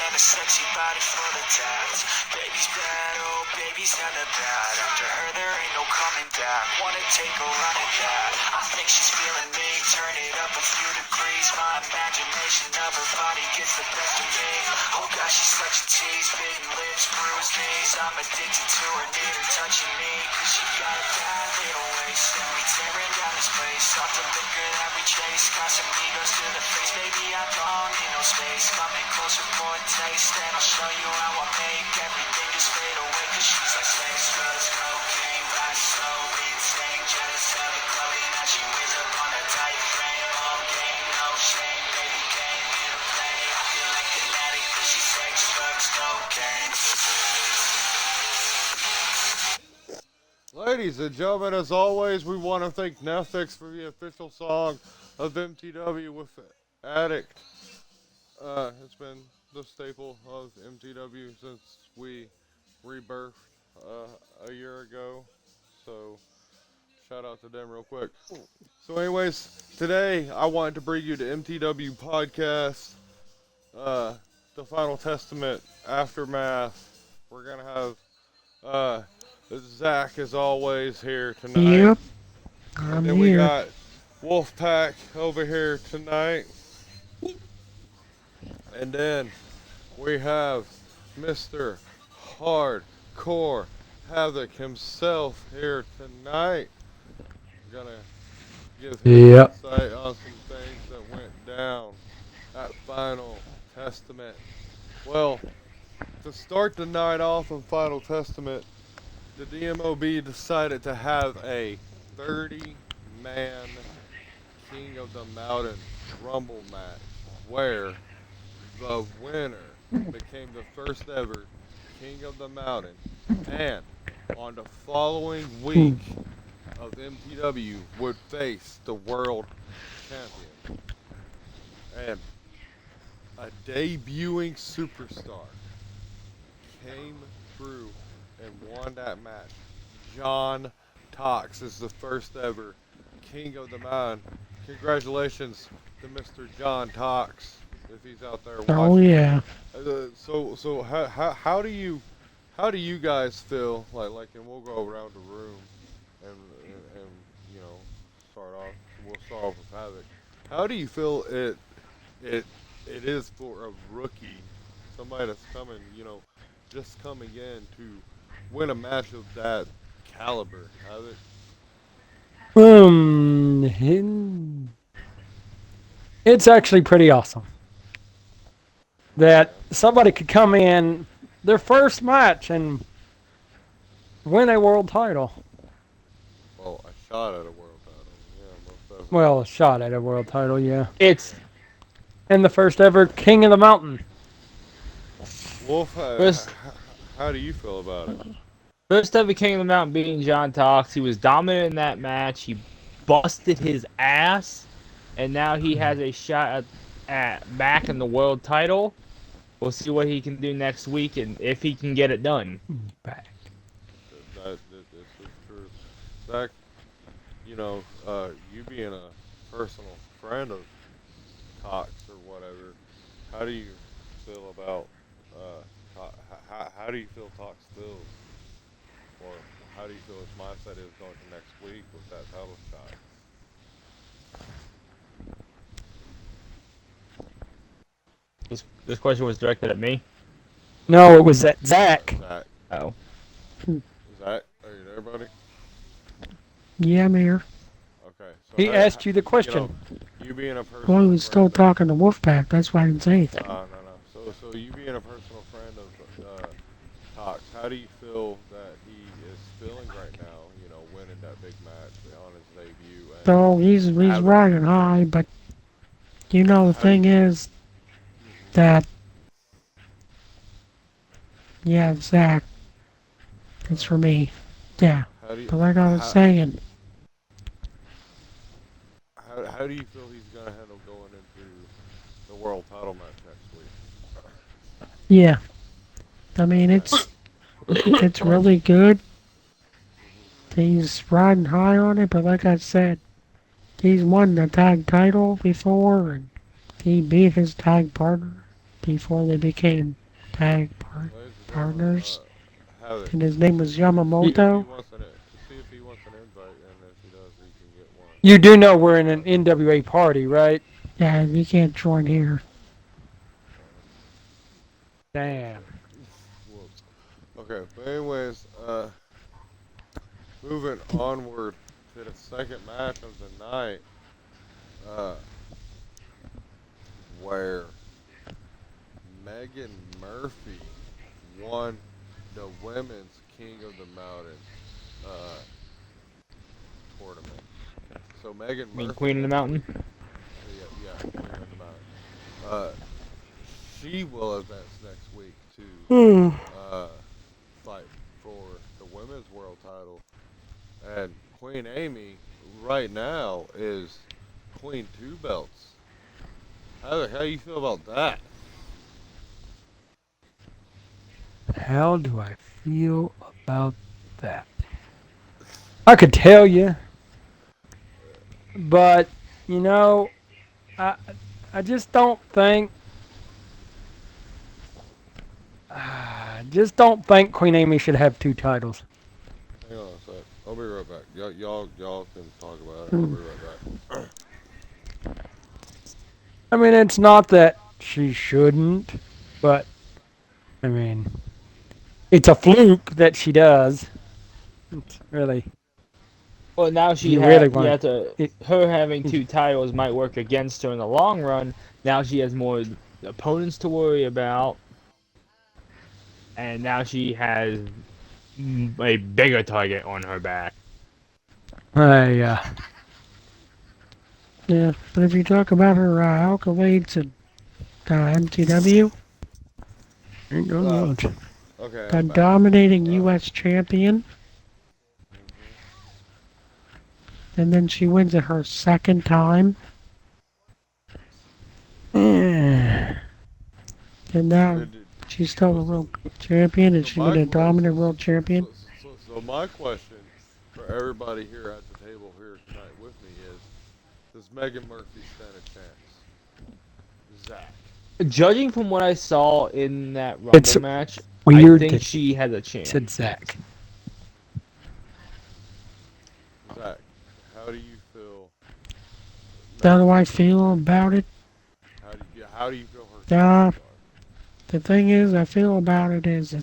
and a sexy body full of tats. Baby's bad, oh baby's hella bad. After her there ain't no coming back. Wanna take a run at that? I think she's feeling me. Turn it up a few degrees. My imagination of her body gets the best of me. Oh gosh, she's such a tease. Bitten lips, bruised knees. I'm addicted to her, need her touching me. Cause she got a bad little waist. And we tearing down this place. Off the liquor that we chase. Got some egos to the face. Baby, I don't need no space. Coming closer for a taste. And I'll show you how I make everything just fade away. Cause she's like sex, drugs, cocaine. Body so insane. Jealous of the clothing that she wears up on her tight frame. All game, no shame. Baby came here to play. I feel like an addict cause she's sex, drugs, cocaine. Ladies and gentlemen, as always, we want to thank Netflix for the official song of MTW with Addict. It's been the staple of MTW since we rebirthed a year ago. So, shout out to them real quick. So anyways, today I wanted to bring you the MTW podcast, the Final Testament Aftermath. We're going to have Zach, as always, here tonight. Yep, And I'm then here. we got Wolfpack over here tonight. And then we have Mr. Hardcore Havoc himself here tonight. We're gonna give him Yep. insight on some things that went down at Final Testament. Well, to start the night off on Final Testament, the DMOB decided to have a 30-man King of the Mountain Rumble match where the winner became the first ever King of the Mountain, and on the following week of MTW would face the world champion. And a debuting superstar came through and won that match. John Tox is the first ever King of the Mountain. Congratulations to Mr. John Tox, if he's out there watching. Oh yeah. So how do you guys feel like, and we'll go around the room and you know we'll start off with Havoc. How do you feel it is for a rookie, somebody that's coming, just coming in to win a match of that caliber? Havoc? It's actually pretty awesome that somebody could come in their first match and win a world title. Well, a shot at a world title. Yeah, most definitely. Well, a shot at a world title, yeah. It's And the first ever King of the Mountain. Wolf, how do you feel about it? first ever King of the Mountain beating John Tox. He was dominant in that match. He busted his ass, and now he has a shot at back in the world title. We'll see what he can do next week and if he can get it done. Back. This is true. Zach, you being a personal friend of Tox or whatever, how do you feel about how do you feel Tox feels, or how do you feel his mindset is going to next week with that title shot? This question was directed at me. No, it was that Zach. Zach, Oh. are you there, buddy? Yeah, I'm here. Okay. So He asked you the question. You being a personal Well, he was still friend talking to Wolfpack. That's why I didn't say anything. No. So you being a personal friend of Tox, how do you feel that he is feeling right now? Winning that big match on his debut. And So he's riding high, but the thing is that Zach, it's for me. Yeah, How do you, but like I was saying, how do you feel he's gonna handle going into the world title match next week? yeah. I mean, it's really good. He's riding high on it, but like I said, he's won the tag title before, and he beat his tag partner. before they became tag Ladies and gentlemen, partners. have it. And his name was See if he Yamamoto. wants an invite, and if he does, he can get one. You do know we're in an NWA party, right? Yeah, you can't join here. Damn. Whoops. Okay, but anyways, moving onward to the second match of the night, uh, where Megan Murphy won the Women's King of the Mountain uh, tournament. So Megan I mean, Murphy Queen of the Mountain. Yeah, Queen of the Mountain. Uh, she will advance next week Hmm. to fight for the women's world title. And Queen Amy right now is Queen Two Belts. How you feel about that? How do I feel about that? I could tell you, but you know, I I just don't think just don't think Queen Amy should have two titles. Hang on a sec. I'll be right back. Y'all can talk about it. I'll Hmm. be right back. I mean, it's not that she shouldn't, but I mean, it's a fluke that she does. It's really, Well, now if you really you want have to. it. Her having two titles might work against her in the long run. Now she has more opponents to worry about, and now she has a bigger target on her back. I Yeah, but if you talk about her accolades at MTW, ain't done Uh, much. okay, the I'm back. dominating Uh, U.S. champion, and then she wins it her second time, Yeah. and now did- she's still the world champion, and so she's been a dominant world champion. So my question for everybody here at the table here tonight with me is: does Megan Murphy stand a chance? Zach. Judging from what I saw in that It's Rumble match, I weird think that she has a you chance. said Zach. Zach, how do you feel? How do I feel about it? How do you feel her chances are? The thing is, I feel about it is,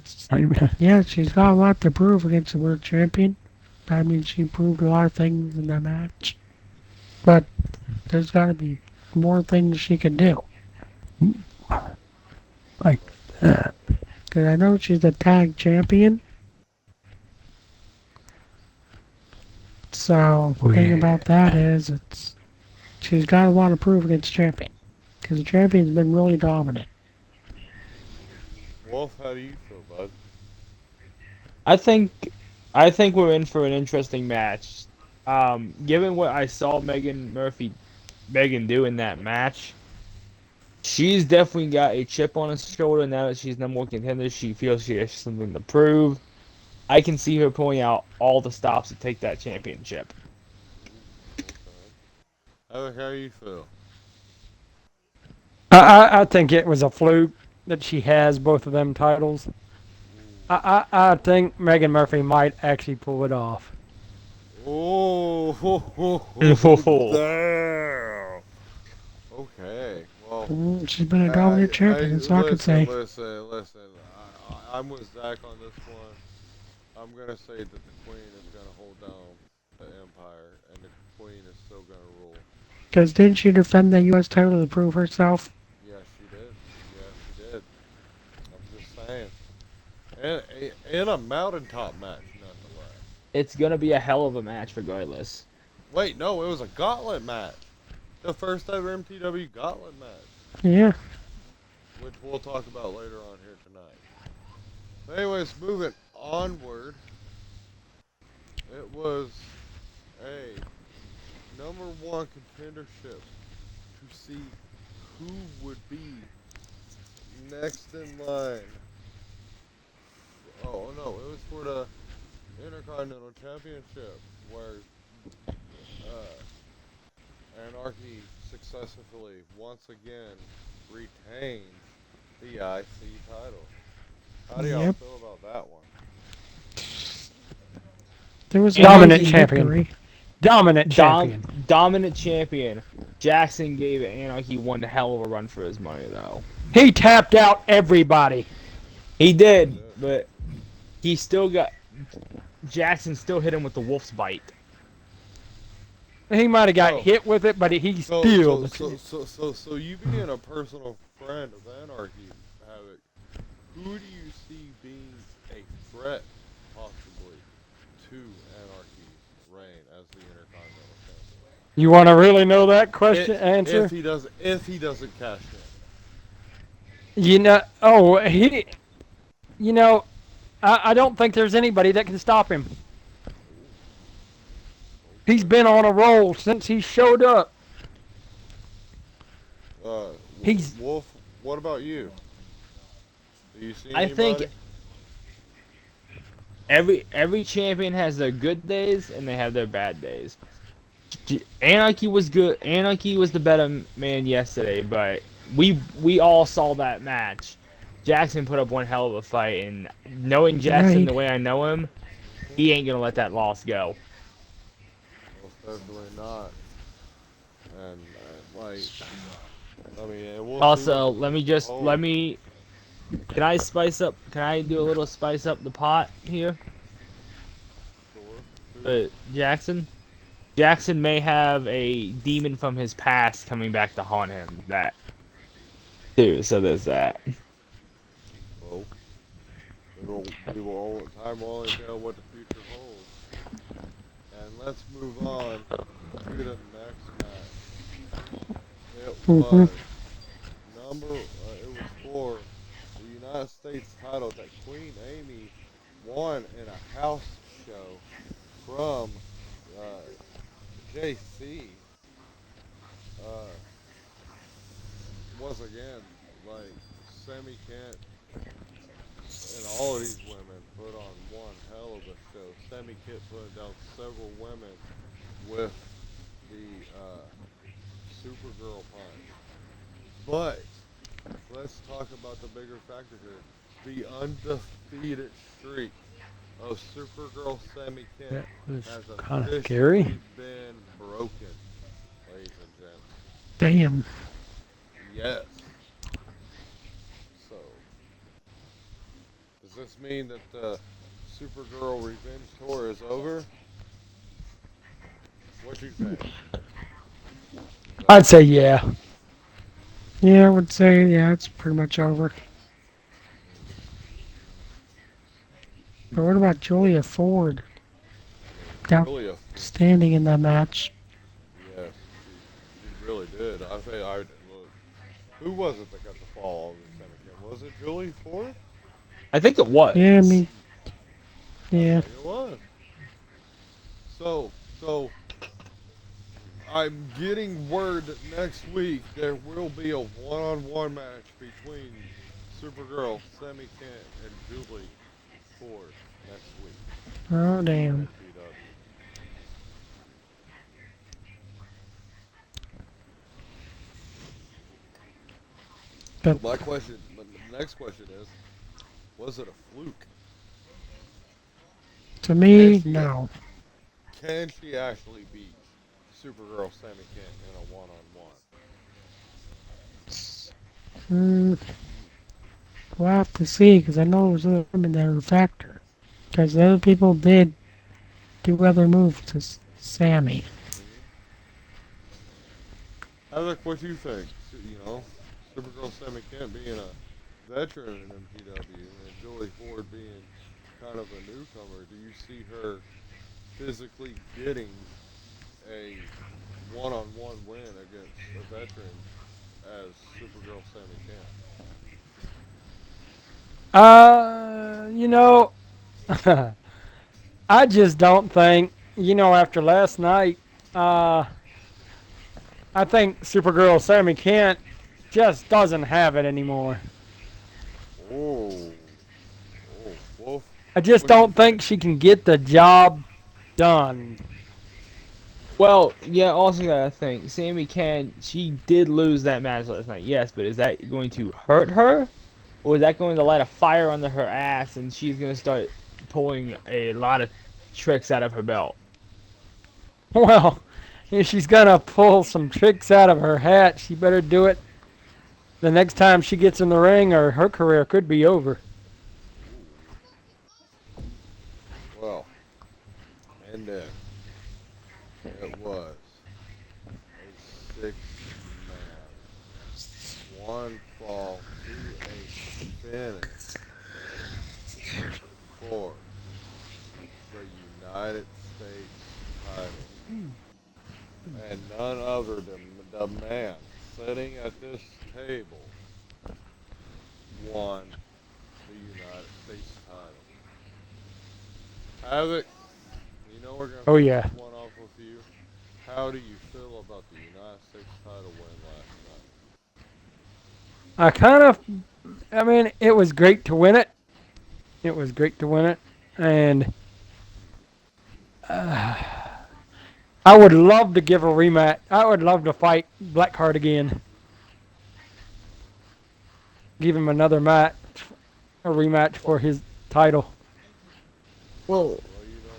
yeah, she's got a lot to prove against the world champion. I mean, she proved a lot of things in that match, but there's got to be more things she can do. Like that. Because I know she's the tag champion. So the thing about that is, she's got a lot to prove against champion. Because the champion's been really dominant. Wolf, how do you feel, bud? I think I think we're in for an interesting match. Given what I saw Megan do in that match, she's definitely got a chip on her shoulder now that she's number one contender. She feels she has something to prove. I can see her pulling out all the stops to take that championship. Okay. How you feel? I think it was a fluke that she has both of them titles. I think Megan Murphy might actually pull it off. Oh, damn. Okay. Well, She's been a dominant champion, that's all I can say. listen. I'm with Zach on this one. I'm gonna say that the Queen is gonna hold down the Empire, and the Queen is still gonna rule. Because didn't she defend the U.S. title to prove herself? Yes, she did. Yes, she did. I'm just saying. And in a mountaintop match, nonetheless. It's gonna be a hell of a match regardless. Wait, no, it was a gauntlet match. The first ever MTW gauntlet match, Yeah. which we'll talk about later on here tonight. But anyways, moving onward, it was a number one contendership to see who would be next in line. Oh no, it was for the Intercontinental Championship where Anarchy successfully once again retained the IC title. How do y'all Yep. feel about that one? There was a Dominant late champion. victory. Dominant champion. Dominant champion. Jackson gave Anarchy one hell of a run for his money, though. He tapped out everybody. He did, but he still got. Jackson still hit him with the wolf's bite. He might have got Oh. hit with it, but he So, still. so you being a personal friend of Anarchy, Havoc, who do you see being a threat, possibly, to Anarchy's reign as the Intercontinental Champion? You want to really know that question? Answer? If he doesn't cash in. You know, you know, I don't think there's anybody that can stop him. He's been on a roll since he showed up. He's- Wolf. What about you? Do you see I anybody? think every champion has their good days and they have their bad days. Anarchy was good. Anarchy was the better man yesterday, but we all saw that match. Jackson put up one hell of a fight, and knowing Jackson Right. the way I know him, he ain't gonna let that loss go. Most definitely not. And like, I mean, and we'll see Also, what- let me. Can I spice up? Can I do a little spice up the pot here? Sure. Jackson. Jackson may have a demon from his past coming back to haunt him. That too. So there's that. Well, time will only tell what the future holds. And let's move on to the next match. It was it was for the United States title that Queen Amy won in a house show from JC. Once again, like Sammy Kent and all of these women put on one hell of a show. Sammy Kent put down several women with the Supergirl punch. But let's talk about the bigger factor here. The undefeated streak of Supergirl Sammy Kent That was has kind of officially scary. been broken, ladies and gentlemen. Damn. Yes. So, does this mean that the Supergirl Revenge Tour is over? What you think? I'd say yeah. Yeah, I would say, yeah, it's pretty much over. But what about Julia Ford down Really standing in that match? yes, she really did. I say I look. Who was it that got the fall on this Kent? Was it Julie Ford? I think it was. Yeah, I mean, yeah. I think it was. So I'm getting word that next week there will be a one-on-one match between Supergirl, Sammy Kent, and Julie Ford next week. Oh, damn. at PW. But My next question is, was it a fluke? to me, Yes, no. Can she actually beat Supergirl Sammy Kent in a one-on-one? Mm, we'll have to see, because I know there's other women that are a factor. Because the other people did do other moves to Sammy. Alec, what do you think? You know, Supergirl Sammy Kent being a veteran in MPW and Julie Ford being kind of a newcomer, do you see her physically getting a one-on-one win against a veteran as Supergirl Sammy Kent? You know, I just don't think, after last night, I think Supergirl Sammy Kent just doesn't have it anymore. Oh, Wolf. I just What do you don't think she can get the job done. Well, yeah. Also, gotta think. Sammy she did lose that match last night. Yes, but is that going to hurt her, or is that going to light a fire under her ass and she's going to start pulling a lot of tricks out of her belt? Well, if she's gonna pull some tricks out of her hat, she better do it the next time she gets in the ring, or her career could be over. Well, and then it was a 6-man, one fall to a finish for the United States title. And none other than the man sitting at this table won the United States title. Havoc, you know we're going to Oh, yeah. finish one off with you. How do you feel about the United States title win last night? I mean, it was great to win it. It was great to win it. And I would love to give a rematch. I would love to fight Blackheart again. Give him another match, a rematch for his title. Well, Well, you know,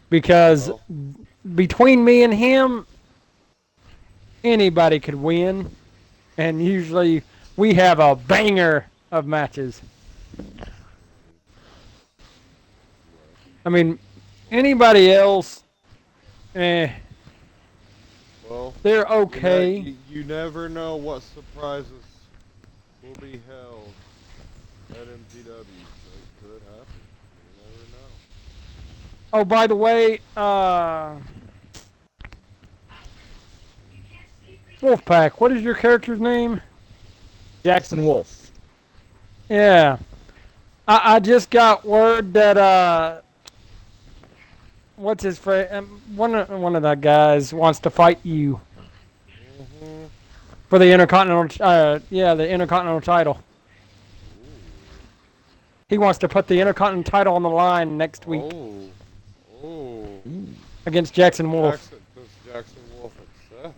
Because well, between me and him, anybody could win. And usually we have a banger of matches. I mean, anybody else, eh, well, they're you, know, okay. you never know what surprises will be held at MTW. So it could happen. You never know. Oh, by the way, Wolfpack, what is your character's name? Jackson Wolf. Yeah. I just got word that, what's his phrase? One of the guys wants to fight you Mm-hmm. for the Intercontinental, the Intercontinental title. He wants to put the Intercontinental title on the line next week Oh. Oh. against Jackson Wolf. Does Jackson Wolf accept?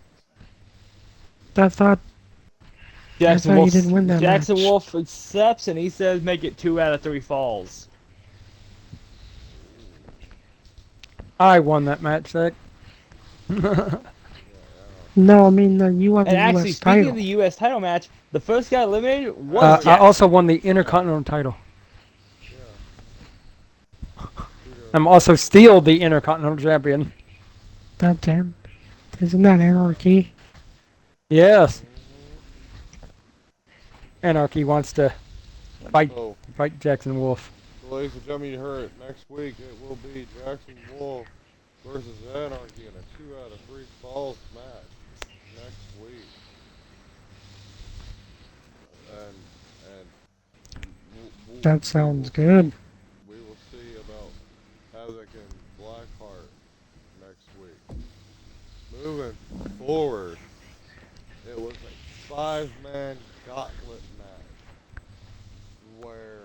I thought you didn't win that Jackson match. Wolf accepts and he says make it 2 out of 3 falls. I won that match, Zach. No, I mean you won the And actually, U.S. speaking title. of the U.S. title match, the first guy eliminated was I Jackson. also won the Intercontinental title. Yeah. I'm also still the Intercontinental champion. God damn. Isn't that anarchy? Yes. Anarchy wants to fight So, Jackson Wolf. ladies and gentlemen, you heard it. Next week it will be Jackson Wolf versus Anarchy in a 2 out of 3 falls match. Next week. And That sounds good. we will see about Havoc and Blackheart next week. Moving forward, it was a 5-man gauntlet match where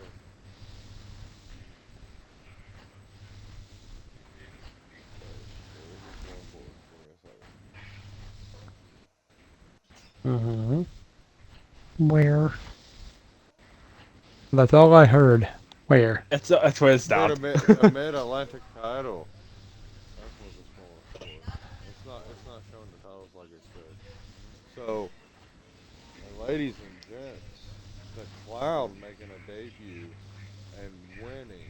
Mm-hmm. Where That's all I heard. Where? That's where it for the stopped. mid-Atlantic title. That's what it's going for. It's not showing the titles like it should. So, and ladies and gents, the Clown making a debut and winning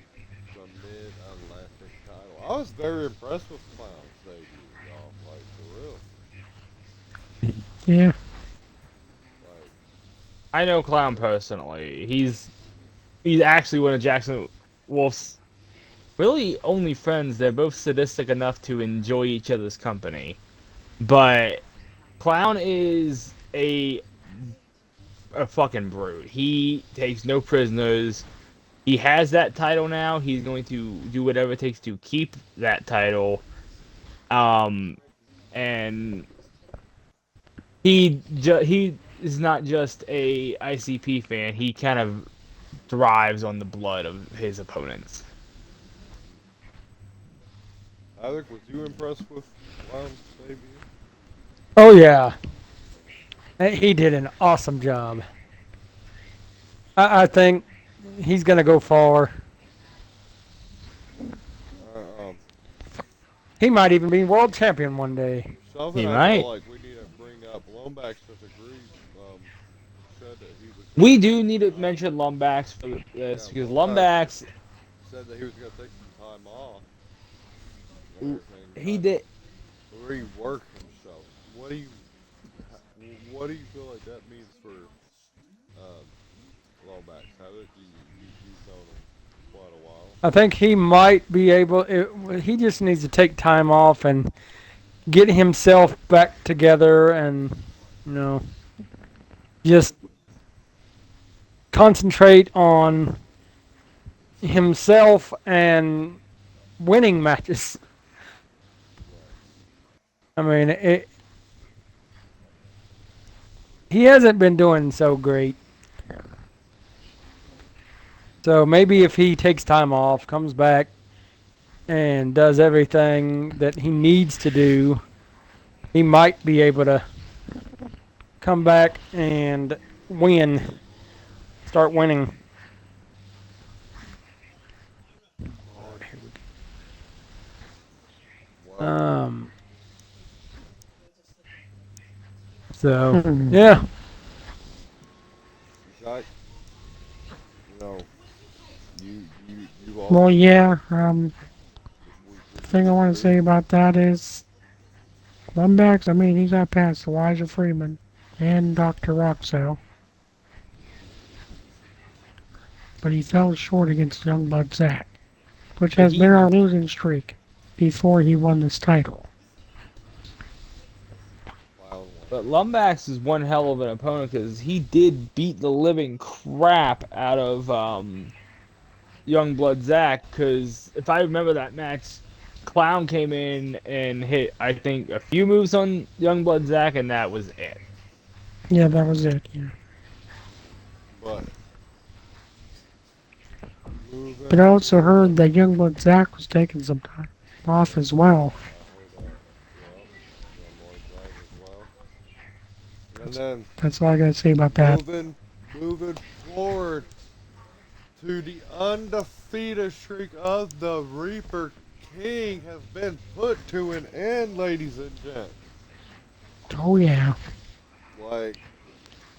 the Mid-Atlantic title. I was very impressed with Clown's debut, y'all. Like, for real. yeah. Like, I know Clown personally. He's actually one of Jackson Wolf's really only friends. They're both sadistic enough to enjoy each other's company. But Clown is a fucking brute. He takes no prisoners. He has that title now. He's going to do whatever it takes to keep that title. And he is not just a ICP fan. He kind of thrives on the blood of his opponents. Alec, was you impressed with Clown's debut? Oh yeah. He did an awesome job. I think he's gonna go far. Um, He might even be world champion one day. something He I feel might. like we need to bring up. Lombax disagreed. Said that he was We gonna do take need some to time. mention Lumbax for Yeah, this because Lombax Lumbax, said that he was gonna take some time off and everything, he kind of did. rework himself. What do you, what do you feel like that means for um, Lombax? How that you've known him quite a while. I think he might be able. He just needs to take time off and get himself back together, and you know, just concentrate on himself and winning matches. I mean, he hasn't been doing so great. So maybe if he takes time off, comes back, and does everything that he needs to do, he might be able to come back and win, start winning. Lord, Here we go. well, So Hmm. yeah, Zach, you know, you Well, always yeah. we The thing I can want to say agree. about that is Lumbax. I mean, he got past Elijah Freeman and Dr. Roxo, but he fell short against Youngblood Zach, which But has been our he, losing streak before he won this title. Wild one. but Lumbax is one hell of an opponent because he did beat the living crap out of Youngblood Zach. Because if I remember that match, Clown came in and hit I think a few moves on Youngblood Zach, and that was it. Yeah, that was it. Yeah. But But moving I also heard forward, that Youngblood Zach was taking some time off as well. I heard that. Yep, young boy Zach as well. And then That's all I gotta say about that. moving forward to the undefeated streak of the Reaper King has been put to an end, ladies and gents. Oh yeah. Like,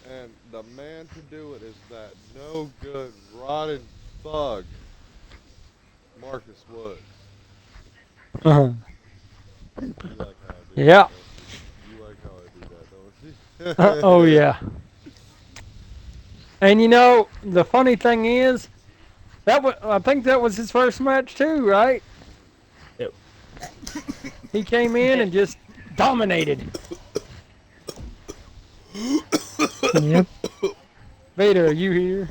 and the man to do it is that no good, rotten thug, Marcus Woods. You like how I do that, yeah. don't you? You like how I do that, don't Oh you? yeah. And you know the funny thing is I think that was his first match too, right? It, He came in and just dominated. Yep. Vader, are you here?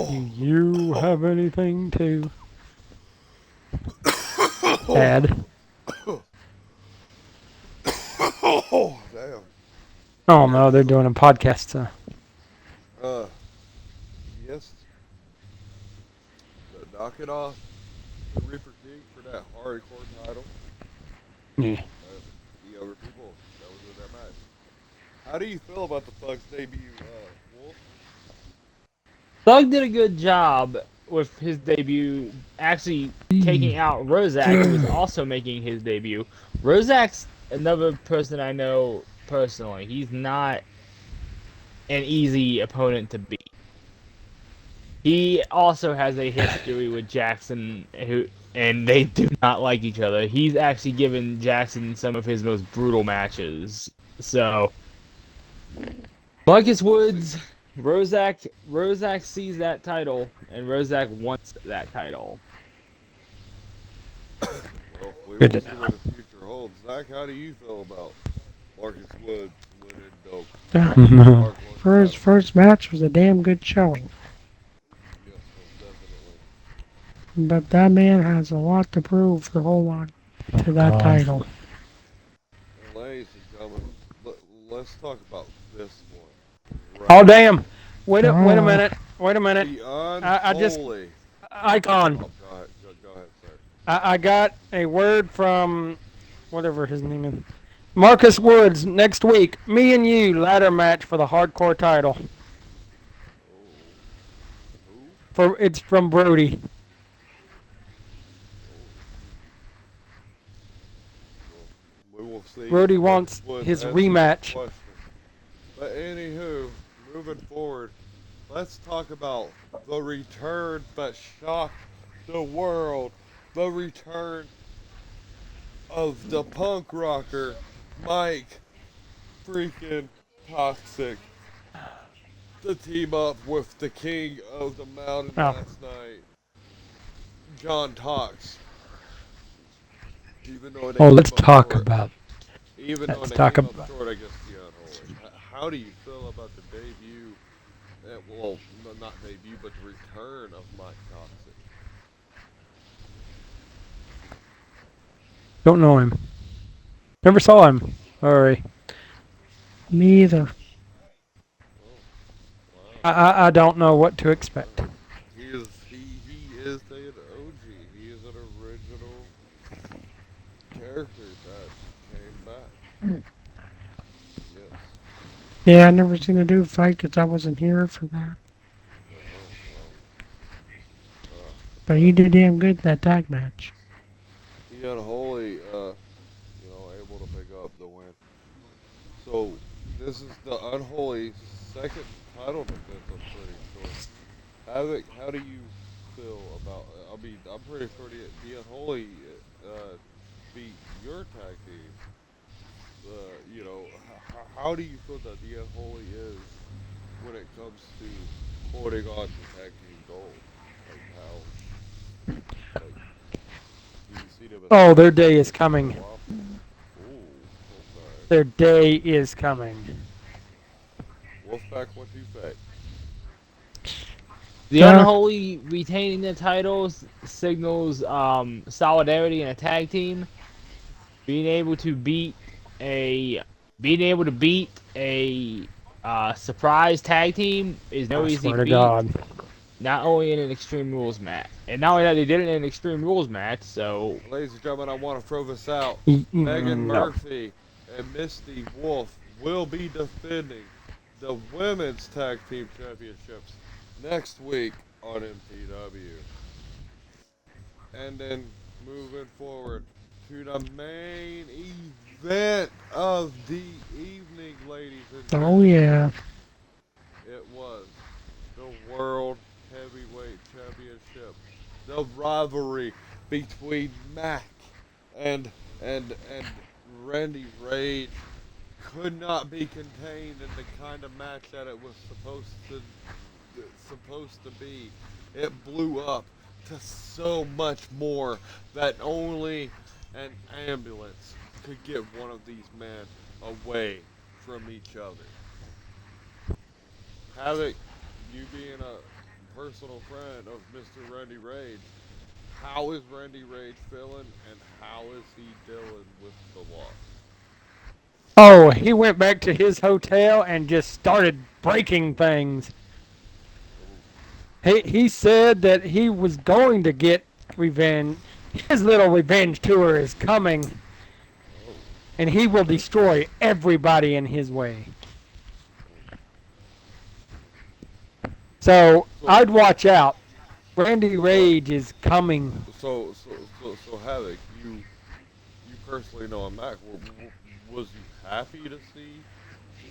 Do you have anything to add? Oh, damn. Oh no, they're doing a podcast. Uh, yes, knock it off the Reaper King for that hardcore title. Yeah. Uh, the other people that was in that match. How do you feel about the Thugs debut, Wolf? Thug did a good job with his debut, actually taking out Rozak, who was also making his debut. Rozak's another person I know personally. He's not an easy opponent to beat. He also has a history with Jackson, and they do not like each other. He's actually given Jackson some of his most brutal matches. So Marcus We'll see. Woods, Rozak sees that title, and Rozak wants that title. Well, we Good will to see know. what the future holds. Zach, how do you feel about Marcus Woods winning the Mhm. hardcore For his title? first match was a damn good showing. Yes, most definitely. But that man has a lot to prove to hold on Oh to that God. title. And ladies and gentlemen, let, let's talk about this one Oh right damn! here. Wait a Oh, minute! Wait a minute! The I just unholy. icon. Oh, go ahead, go ahead, sir. I got a word from whatever his name is, Marcus Woods next week. Me and you ladder match for the hardcore title. It's from Brody. We will see. Brody if wants Wood his answers the rematch. question. But anywho, moving forward, let's talk about the return that shocked the world. The return of the punk rocker Mike freaking Toxic to team up with the king of the mountain Oh. last night, John Tox. Even though they Let's came up talk short, about. even though Let's they talk came up about. short against the Unholy. How do you feel about the debut? Well, not debut, but the return of Mike Toxic. Don't know him. Never saw him. Sorry. Me either. Oh, wow. I don't know what to expect. He is an OG. He is an original character that came back. Yes. Yeah, I never seen a dude fight because I wasn't here for that. Well, But he did damn good that tag match. he unholy, able to pick up the win. So this is the unholy second title defense. I'm pretty sure. Havoc, how do you feel about? I mean, I'm pretty sure the unholy beat your tag team. How do you feel that the unholy is when it comes to holding on to tag team gold? Like like, do you see them as Oh, their competition day is for a coming. while? Ooh, okay. Their day is coming. Wolfpack, what you say? The Uh, Unholy retaining the titles signals solidarity in a tag team. Being able to beat a surprise tag team is no I easy swear to feat. God. Not only in an Extreme Rules match, and not only that, they did it in an Extreme Rules match. So Ladies and gentlemen, I want to throw this out. Megan No. Murphy and Misty Wolf will be defending the women's tag team championships next week on MPW. And then moving forward to the main event of the evening, ladies and oh gentlemen. yeah. It was the World Heavyweight Championship. The rivalry between Mac and and Randy Rage could not be contained in the kind of match that it was supposed to be. It blew up to so much more that only an ambulance could get one of these men away from each other. Havoc, you being a personal friend of Mr. Randy Rage, how is Randy Rage feeling and how is he dealing with the loss? Oh, he went back to his hotel and just started breaking things. He said that he was going to get revenge. His little revenge tour is coming, and he will destroy everybody in his way. So So, I'd watch out. Randy but Rage is coming. so Havoc, you personally know a Mac. Was you happy to see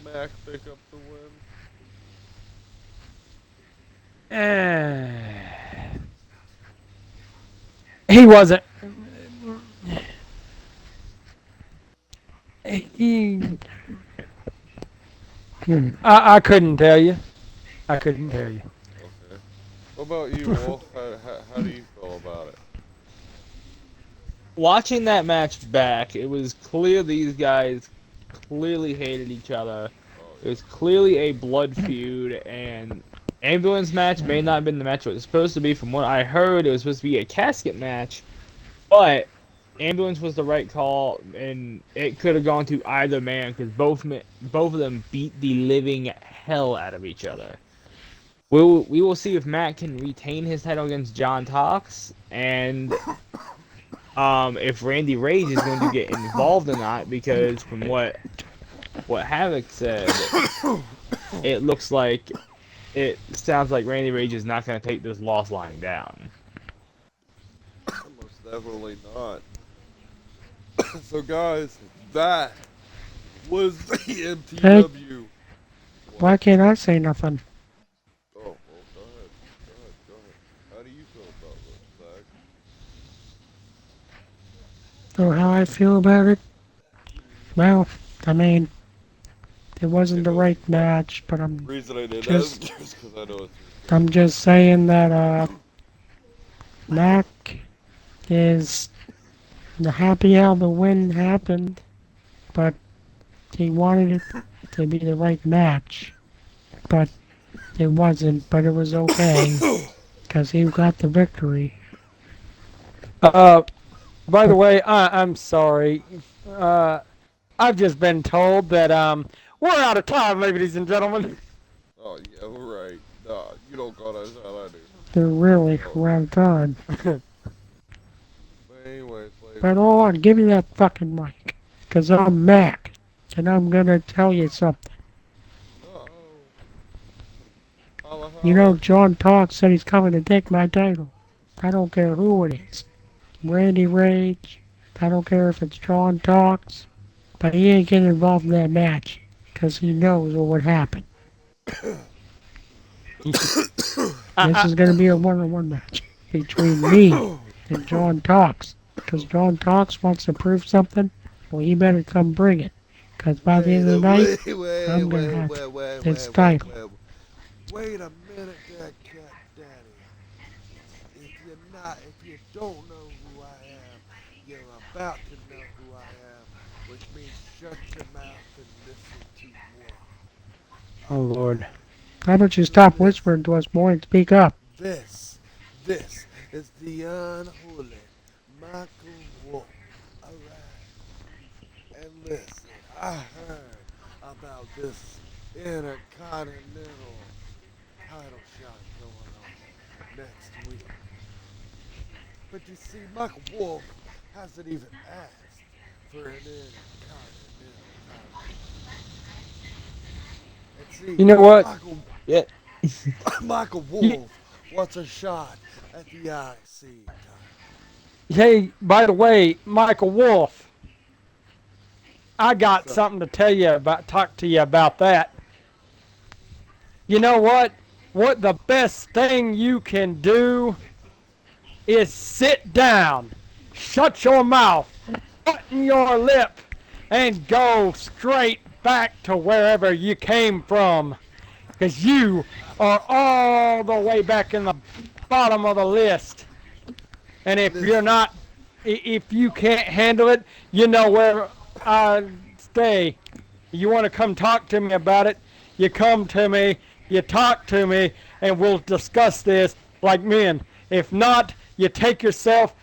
Mac pick up the win? He wasn't. He. I couldn't tell you. I couldn't tell you. Okay. What about you, Wolf? How do you feel about it? watching that match back, it was clear these guys clearly hated each other. Oh It was clearly a blood feud, and ambulance match may not have been the match it was supposed to be. From what I heard, it was supposed to be a casket match, but ambulance was the right call, and it could have gone to either man because both of them beat the living hell out of each other. We will see if Matt can retain his title against John Tox, and if Randy Rage is going to get involved or not, because from what Havoc said, it looks like it sounds like Randy Rage is not going to take this loss lying down. Most definitely not. So guys, that was the MTW. Why can't I say nothing? Oh, well, go ahead. Go ahead. How do you feel about this, Zach? So how I feel about it? Well, I mean, it wasn't the right match, but The reason I didn't just ask you is because I know it's I'm just saying that Mac is happy how the win happened, but he wanted it to be the right match. But it wasn't, but it was okay, because he got the victory. By the way, I'm sorry. I've just been told that we're out of time, ladies and gentlemen. Oh, yeah, right. Nah, you don't got us how I do. They're really around time. But anyways, ladies. But hold on, give me that fucking mic, because I'm Mac, and I'm gonna tell you something. Uh-oh. Holla, You know, holla. John Talk said he's coming to take my title. I don't care who it is. Randy Rage. I don't care if it's John Talks. But he ain't getting involved in that match. Because he knows what would happen. This is going to be a one-on-one match. Between me and John Talks. Because John Talks wants to prove something. Well, he better come bring it. Because by the end of the night, I'm going to have this title. Wait a minute there, Cat Daddy. If you don't know who I am, you're about to know who I am, which means shut your mouth and listen to what. Oh Lord. How about you stop whispering to us more and speak up? This is the unholy Michael Wolf. Alright. And listen, I heard about this intercontinental title shot going on next week. But you see, Michael Wolf hasn't even asked for an intercontinental title. And see, You know what? Yeah. Michael Wolf wants a shot at the IC title. Hey, by the way, Michael Wolf, I got something to tell you about. Talk to you about that. You know what? What the best thing you can do is sit down, shut your mouth, button your lip, and go straight back to wherever you came from. Because you are all the way back in the bottom of the list. And if you're not, if you can't handle it, you know where I stay. You want to come talk to me about it, you come to me, you talk to me, and we'll discuss this like men. If not, you take yourself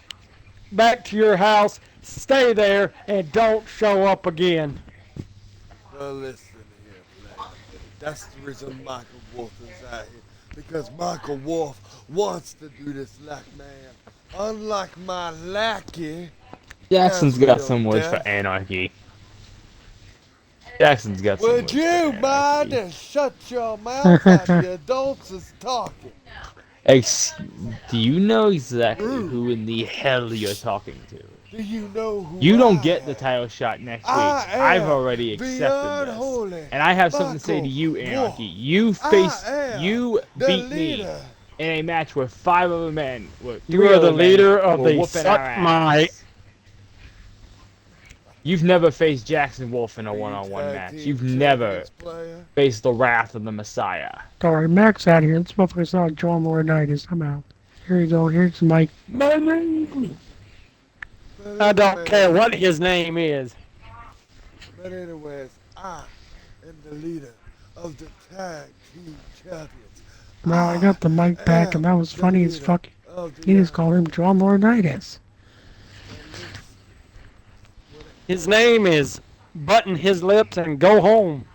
back to your house, stay there, and don't show up again. Well, listen here, player. That's the reason Michael Wolf is out here. Because Michael Wolf wants to do this like man. Unlike my lackey. Jackson's got some Gabriel words for Death. anarchy. Jackson's got some Would words you for mind anarchy. and shut your mouth while the adults is talking? Do you know exactly who in the hell you're talking to? Do you know who You don't I get the am? title shot next week. I I've am already the accepted this. unholy And I have something to say to Michael you, Wolf. Anarchy. You the beat me leader. in a match with 5 other men. With You 3 are the other men leader of were the whooping our Suck My. ass. You've never faced Jackson Wolf in a Are you one-on-one tag match. team You've never champions, player? faced the wrath of the Messiah. Sorry, Mac's out here. This motherfucker's not John Laurinaitis. I'm out. Here you go. Here's Mike. But I don't anyways- care what his name is. But anyways, I am the leader of the tag team champions. Now I got the mic back, and that was the funny as leader fuck. of the You just called him John Laurinaitis. His name is Button His Lips and Go Home.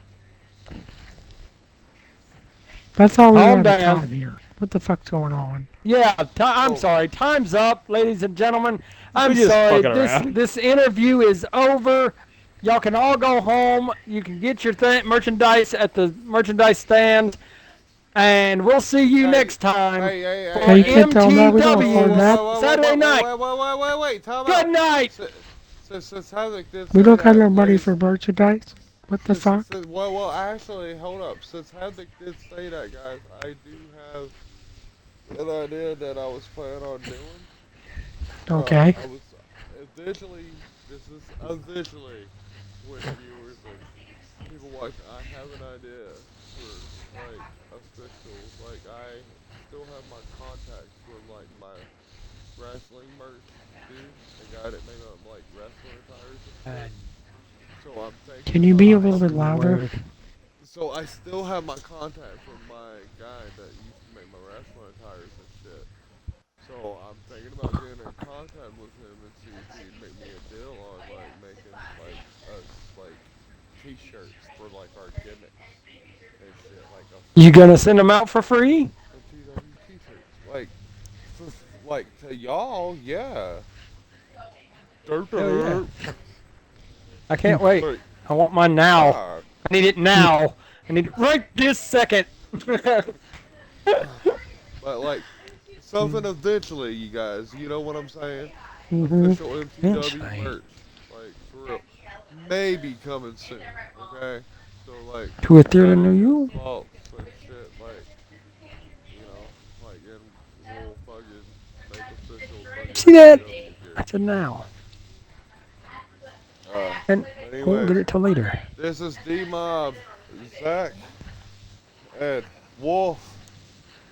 That's all we Calm have down. time here. What the fuck's going on? Yeah, I'm Oh. sorry. Time's up, ladies and gentlemen. I'm We just sorry. fucking This around. this interview is over. Y'all can all go home. You can get your merchandise at the merchandise stand, and we'll see you Hey, next time hey, hey, for Hey, you hey, hey. can't tell them that. We don't Whoa, afford MTW's that. Saturday night. wait, time Good out. night. Since Havoc did We say don't got that, no money ladies, for merchandise. What the fuck? actually, hold up. Since Havoc did say that, guys, I do have an idea that I was planning on doing. Okay. I was eventually, this is eventually, with viewers and people watching, I have an idea for, like, official, like, I still have my contacts from, like, my wrestling merch dude, the guy that made up, like, wrestling attires and shit. So I'm thinking Can you be about, a little bit louder? so I still have my contact from my guy that used to make my wrestling attires and shit. So I'm thinking about getting in contact with him and see if he'd make me a deal on like making like us like t-shirts for like our gimmicks and shit, like You official gonna send them out for free? MTW t-shirts. Like for like to y'all, yeah. Derp Hell yeah. derp. I can't wait. But I want mine now. yeah. I need it now. I need it right this second. But like something eventually, you guys. You know what I'm saying? Mm-hmm. Official MTW Eventually. merch, like for real. Maybe coming soon. Okay. So like, To a theater have near your you? thoughts and shit. Like, you know, like, and we'll fucking make official fucking See that? MTW gear. I said now. Uh, And but I won't anyways, get it till later. this is D Mob, Zach, and Wolf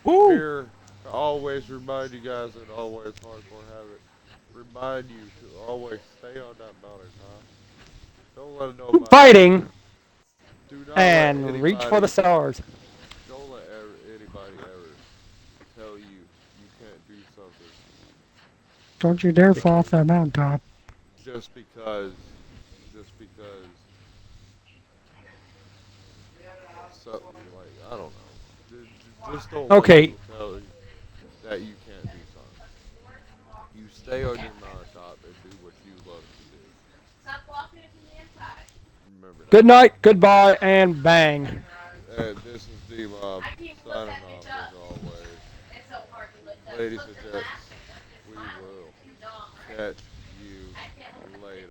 Woo! here to always remind you guys and always hardcore habit. Remind you to always stay on that mountaintop. Don't let Keep nobody. fighting Do not let and reach for the anybody. stars. Don't let anybody ever tell you you can't do something Don't you just dare fall off because. that mountaintop. Just because. Just because. Something like I don't know. Just don't let Okay, people tell you that you can't do something. You stay on your mountaintop and do what you love to do. Remember good that. night, goodbye, and bang. And this is D Mob signing off as always. Ladies and gents, we will catch